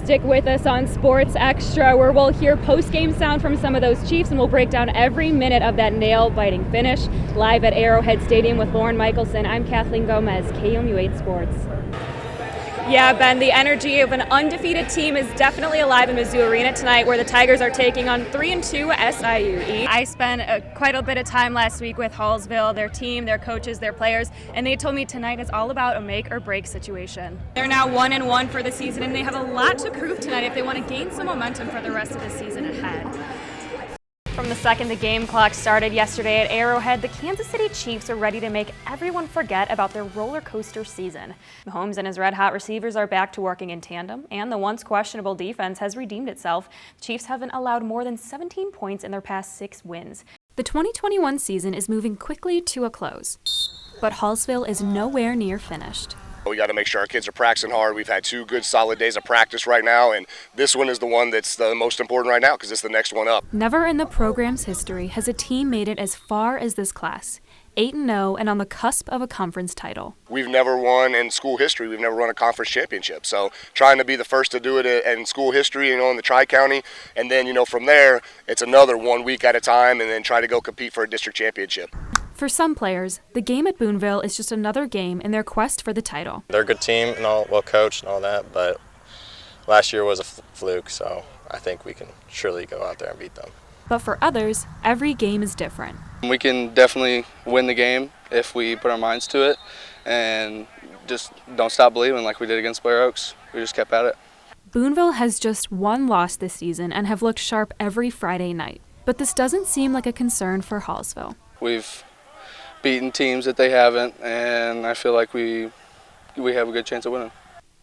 Stick with us on Sports Extra, where we'll hear post-game sound from some of those Chiefs, and we'll break down every minute of that nail-biting finish. Live at Arrowhead Stadium with Lauren Michelson, I'm Kathleen Gomez, KOMU8 Sports. Yeah, Ben, the energy of an undefeated team is definitely alive in Mizzou Arena tonight, where the Tigers are taking on 3-2 SIU. I spent quite a bit of time last week with Hallsville, their team, their coaches, their players, and they told me tonight is all about a make-or-break situation. They're now 1-1 for the season, and they have a lot to prove tonight if they want to gain some momentum for the rest of the season ahead. From the second the game clock started yesterday at Arrowhead, the Kansas City Chiefs are ready to make everyone forget about their roller coaster season. Mahomes and his red-hot receivers are back to working in tandem, and the once questionable defense has redeemed itself. The Chiefs haven't allowed more than 17 points in their past 6 wins. The 2021 season is moving quickly to a close, but Hallsville is nowhere near finished. We got to make sure our kids are practicing hard. We've had 2 good solid days of practice right now, and this one is the one that's the most important right now because it's the next one up. Never in the program's history has a team made it as far as this class. 8-0 and on the cusp of a conference title. We've never won in school history. We've never won a conference championship. So trying to be the first to do it in school history, in the Tri-County, and then, from there, it's another 1 week at a time, and then try to go compete for a district championship. For some players, the game at Boonville is just another game in their quest for the title. They're a good team and all, well coached and all that, but last year was a fluke, so I think we can surely go out there and beat them. But for others, every game is different. We can definitely win the game if we put our minds to it and just don't stop believing like we did against Blair Oaks. We just kept at it. Boonville has just 1 loss this season and have looked sharp every Friday night. But this doesn't seem like a concern for Hallsville. We've beaten teams that they haven't, and I feel like we have a good chance of winning.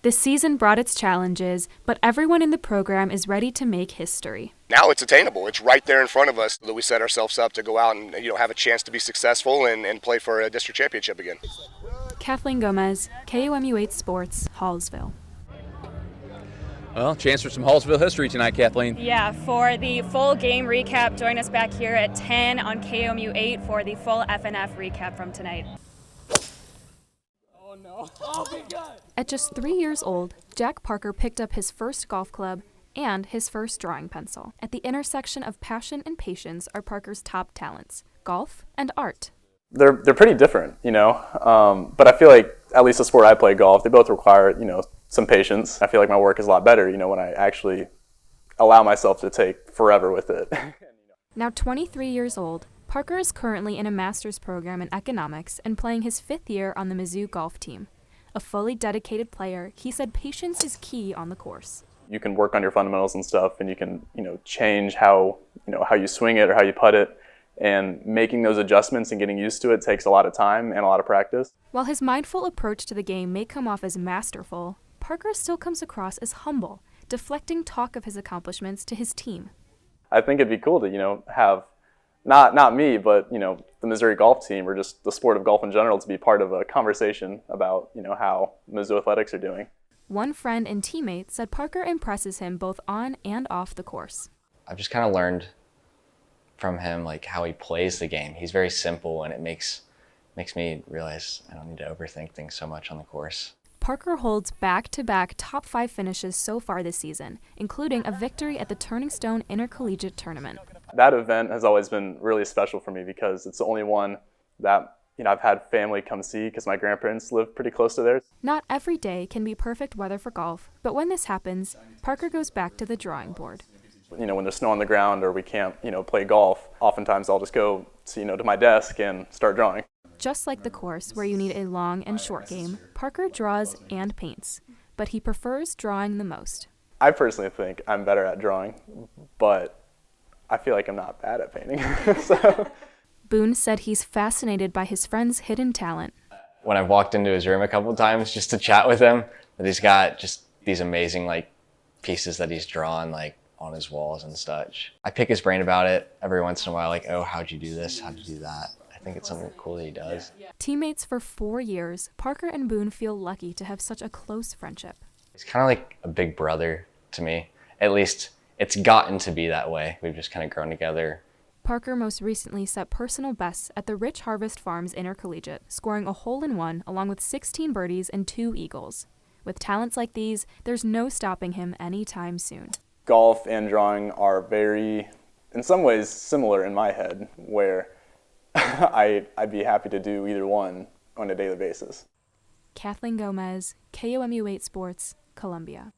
This season brought its challenges, but everyone in the program is ready to make history. Now it's attainable. It's right there in front of us that we set ourselves up to go out and have a chance to be successful and play for a district championship again. Kathleen Gomez, KOMU8 Sports, Hallsville. Well, chance for some Hallsville history tonight, Kathleen. Yeah, for the full game recap, join us back here at 10 on KOMU8 for the full FNF recap from tonight. Oh no, oh my God. At just 3 years old, Jack Parker picked up his first golf club and his first drawing pencil. At the intersection of passion and patience are Parker's top talents, golf and art. They're pretty different, but I feel like at least the sport I play, golf, they both require, some patience. I feel like my work is a lot better, when I actually allow myself to take forever with it. Now 23 years old, Parker is currently in a master's program in economics and playing his 5th year on the Mizzou golf team. A fully dedicated player, he said patience is key on the course. You can work on your fundamentals and stuff, and you can, change how you swing it or how you putt it. And making those adjustments and getting used to it takes a lot of time and a lot of practice. While his mindful approach to the game may come off as masterful, Parker still comes across as humble, deflecting talk of his accomplishments to his team. I think it'd be cool to, have, not me, but, the Missouri golf team or just the sport of golf in general to be part of a conversation about, how Mizzou athletics are doing. One friend and teammate said Parker impresses him both on and off the course. I've just kind of learned from him how he plays the game. He's very simple, and it makes me realize I don't need to overthink things so much on the course. Parker holds back-to-back top 5 finishes so far this season, including a victory at the Turning Stone Intercollegiate Tournament. That event has always been really special for me because it's the only one that I've had family come see because my grandparents live pretty close to theirs. Not every day can be perfect weather for golf, but when this happens, Parker goes back to the drawing board. When there's snow on the ground or we can't, play golf, oftentimes I'll just go to my desk and start drawing. Just like the course, where you need a long and short game, Parker draws and paints, but he prefers drawing the most. I personally think I'm better at drawing, but I feel like I'm not bad at painting. Boone said he's fascinated by his friend's hidden talent. When I've walked into his room a couple of times just to chat with him, that he's got just these amazing pieces that he's drawn on his walls and such. I pick his brain about it every once in a while, oh, how'd you do this? How'd you do that? I think it's something cool that he does. Teammates for 4 years, Parker and Boone feel lucky to have such a close friendship. He's kind of like a big brother to me. At least it's gotten to be that way. We've just kind of grown together. Parker most recently set personal bests at the Rich Harvest Farms Intercollegiate, scoring a hole-in-one along with 16 birdies and 2 eagles. With talents like these, there's no stopping him anytime soon. Golf and drawing are very, in some ways, similar in my head, where I'd be happy to do either one on a daily basis. Kathleen Gomez, KOMU 8 Sports, Columbia.